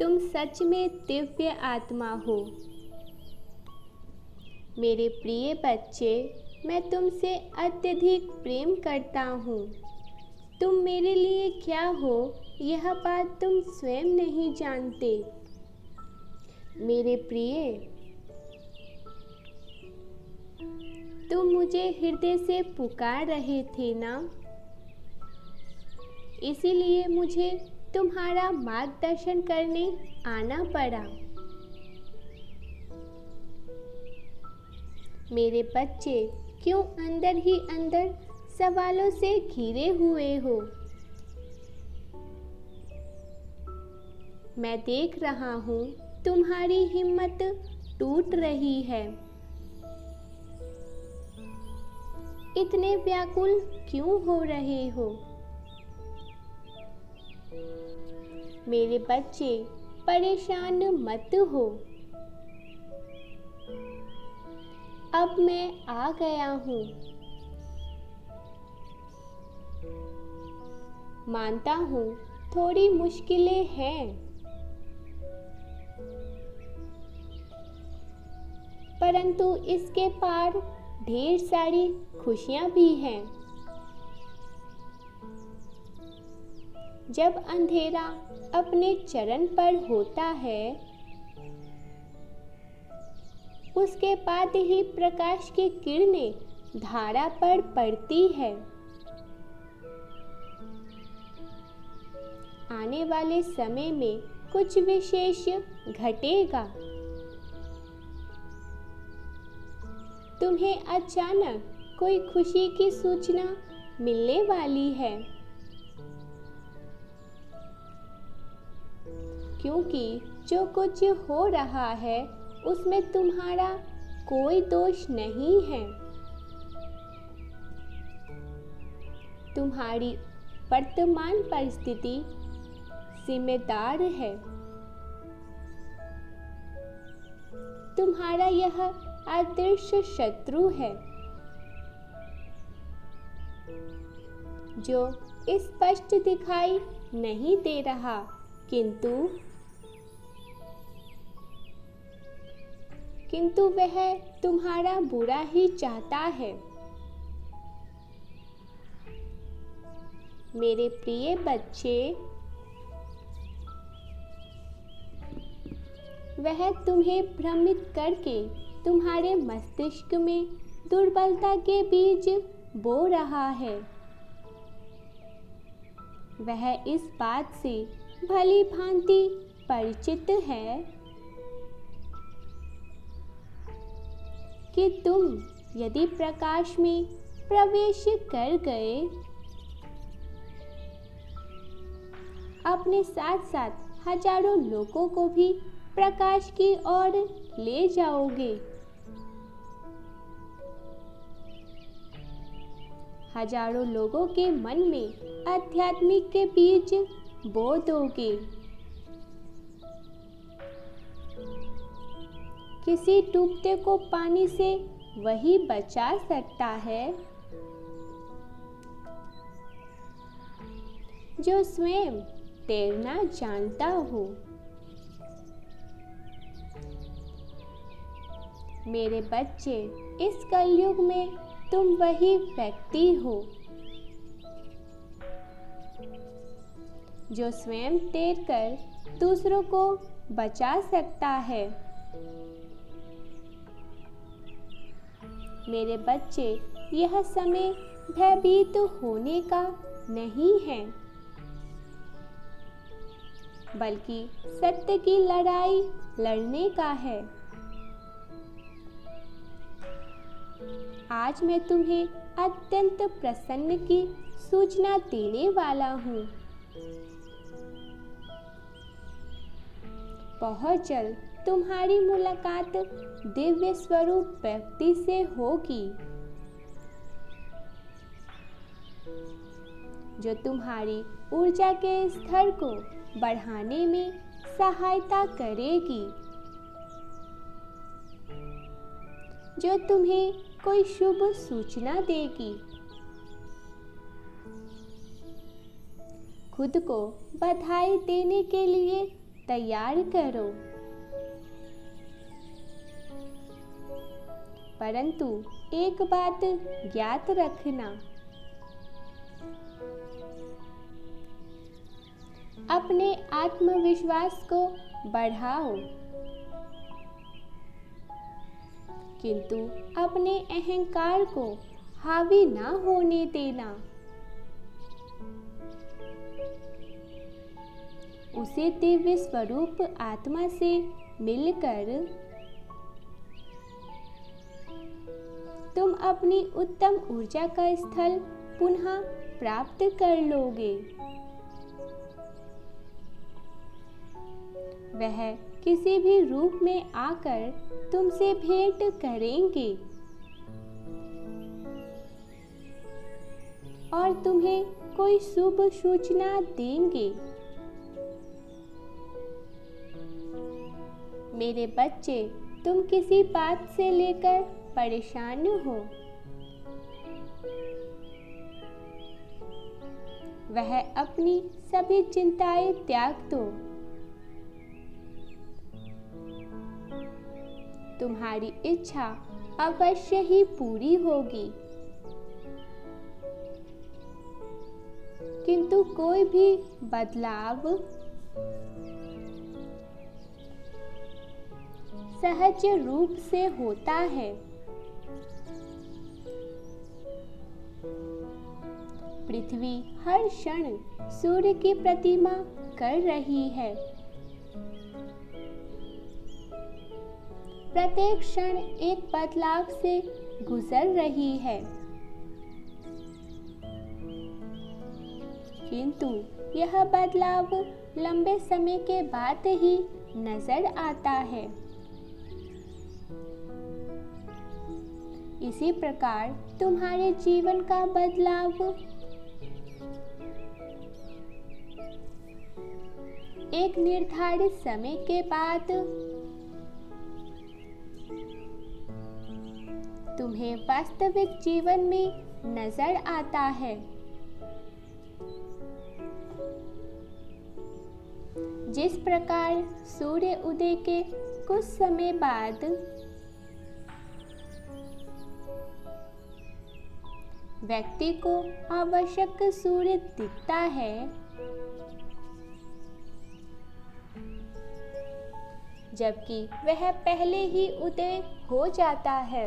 तुम सच में दिव्य आत्मा हो। मेरे प्रिय बच्चे, मैं तुमसे अत्यधिक प्रेम करता हूँ। तुम मेरे लिए क्या हो, यह बात तुम स्वयं नहीं जानते। मेरे प्रिय, तुम मुझे हृदय से पुकार रहे थे ना, इसीलिए मुझे तुम्हारा मार्गदर्शन करने आना पड़ा। मेरे बच्चे, क्यों अंदर ही अंदर सवालों से घिरे हुए हो? मैं देख रहा हूँ तुम्हारी हिम्मत टूट रही है। इतने व्याकुल क्यों हो रहे हो? मेरे बच्चे, परेशान मत हो। अब मैं आ गया हूँ। मानता हूँ थोड़ी मुश्किलें हैं, परंतु इसके पार ढेर सारी खुशियाँ भी हैं। जब अंधेरा अपने चरण पर होता है, उसके बाद ही प्रकाश की किरणें धारा पर पड़ती है। आने वाले समय में कुछ विशेष घटेगा। तुम्हें अचानक कोई खुशी की सूचना मिलने वाली है, क्योंकि जो कुछ हो रहा है उसमें तुम्हारा कोई दोष नहीं है। तुम्हारी वर्तमान परिस्थिति जिम्मेदार है। तुम्हारा यह अदृश्य शत्रु है, जो स्पष्ट दिखाई नहीं दे रहा, किंतु वह तुम्हारा बुरा ही चाहता है। मेरे प्रिय बच्चे, वह तुम्हें भ्रमित करके तुम्हारे मस्तिष्क में दुर्बलता के बीज बो रहा है। वह इस बात से भली भांति परिचित है कि तुम यदि प्रकाश में प्रवेश कर गए, अपने साथ साथ हजारों लोगों को भी प्रकाश की ओर ले जाओगे। हजारों लोगों के मन में आध्यात्मिक के बीज बो दोगे। किसी डूबते को पानी से वही बचा सकता है जो स्वयं तैरना जानता हो। मेरे बच्चे, इस कलयुग में तुम वही व्यक्ति हो जो स्वयं तैरकर दूसरों को बचा सकता है। मेरे बच्चे, यह समय भयभीत होने का नहीं है, बल्कि सत्य की लड़ाई लड़ने का है। आज मैं तुम्हें अत्यंत प्रसन्न की सूचना देने वाला हूँ। बहुत जल्द तुम्हारी मुलाकात दिव्य स्वरूप व्यक्ति से होगी, जो तुम्हारी ऊर्जा के स्तर को बढ़ाने में सहायता करेगी, जो तुम्हें कोई शुभ सूचना देगी। खुद को बधाई देने के लिए तैयार करो। परंतु एक बात ज्ञात रखना, अपने आत्मविश्वास को बढ़ाओ, किंतु अपने अहंकार को हावी ना होने देना। उसे दिव्य स्वरूप आत्मा से मिलकर तुम अपनी उत्तम ऊर्जा का स्थल पुनः प्राप्त कर लोगे। वह किसी भी रूप में आकर तुमसे भेंट करेंगे और तुम्हें कोई शुभ सूचना देंगे। मेरे बच्चे, तुम किसी बात से लेकर परेशान हो, वह अपनी सभी चिंताएं त्याग दो। तुम्हारी इच्छा अवश्य ही पूरी होगी, किंतु कोई भी बदलाव सहज रूप से होता है। पृथ्वी हर क्षण सूर्य की प्रतिमा कर रही है। प्रत्येक क्षण एक बदलाव से गुजर रही है, किंतु यह बदलाव लंबे समय के बाद ही नजर आता है। इसी प्रकार तुम्हारे जीवन का बदलाव एक निर्धारित समय के बाद तुम्हें वास्तविक जीवन में नजर आता है। जिस प्रकार सूर्य उदय के कुछ समय बाद व्यक्ति को आवश्यक सूर्य दिखता है, जबकि वह पहले ही उदय हो जाता है।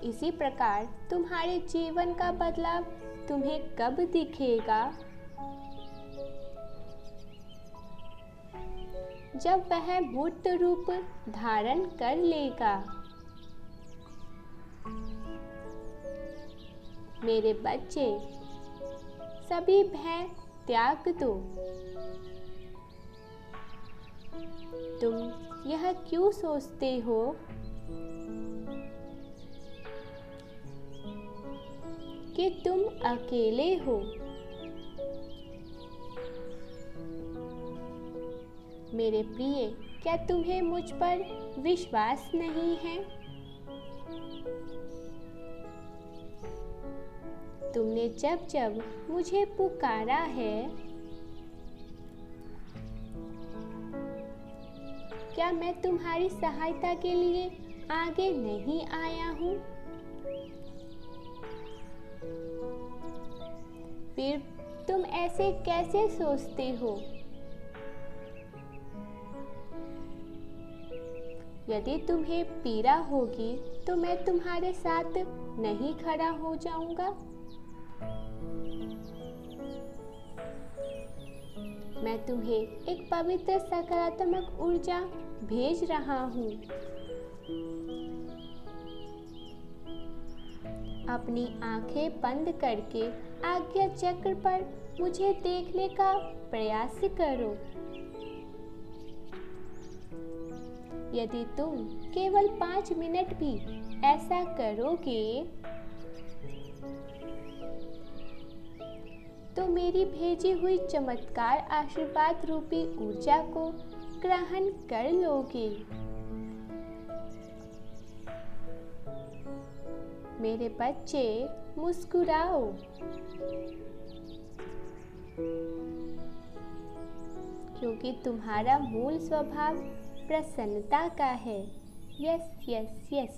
इसी प्रकार तुम्हारे जीवन का बदलाव तुम्हें कब दिखेगा? जब वह मूर्त रूप धारण कर लेगा। मेरे बच्चे, सभी भय त्याग दो। तुम यह क्यों सोचते हो कि तुम अकेले हो? मेरे प्रिय, क्या तुम्हें मुझ पर विश्वास नहीं है? तुमने जब जब मुझे पुकारा है, क्या मैं तुम्हारी सहायता के लिए आगे नहीं आया हूँ? फिर तुम ऐसे कैसे सोचते हो? यदि तुम्हें पीड़ा होगी तो मैं तुम्हारे साथ नहीं खड़ा हो जाऊंगा? मैं तुम्हें एक पवित्र सकारात्मक ऊर्जा भेज रहा हूँ। अपनी आंखें बंद करके आज्ञा चक्र पर मुझे देखने का प्रयास करो। यदि तुम केवल 5 मिनट भी ऐसा करोगे तो मेरी भेजी हुई चमत्कार आशीर्वाद रूपी ऊर्जा को ग्रहण कर लोगे। मेरे बच्चे, मुस्कुराओ। क्योंकि तुम्हारा मूल स्वभाव प्रसन्नता का है। Yes yes yes.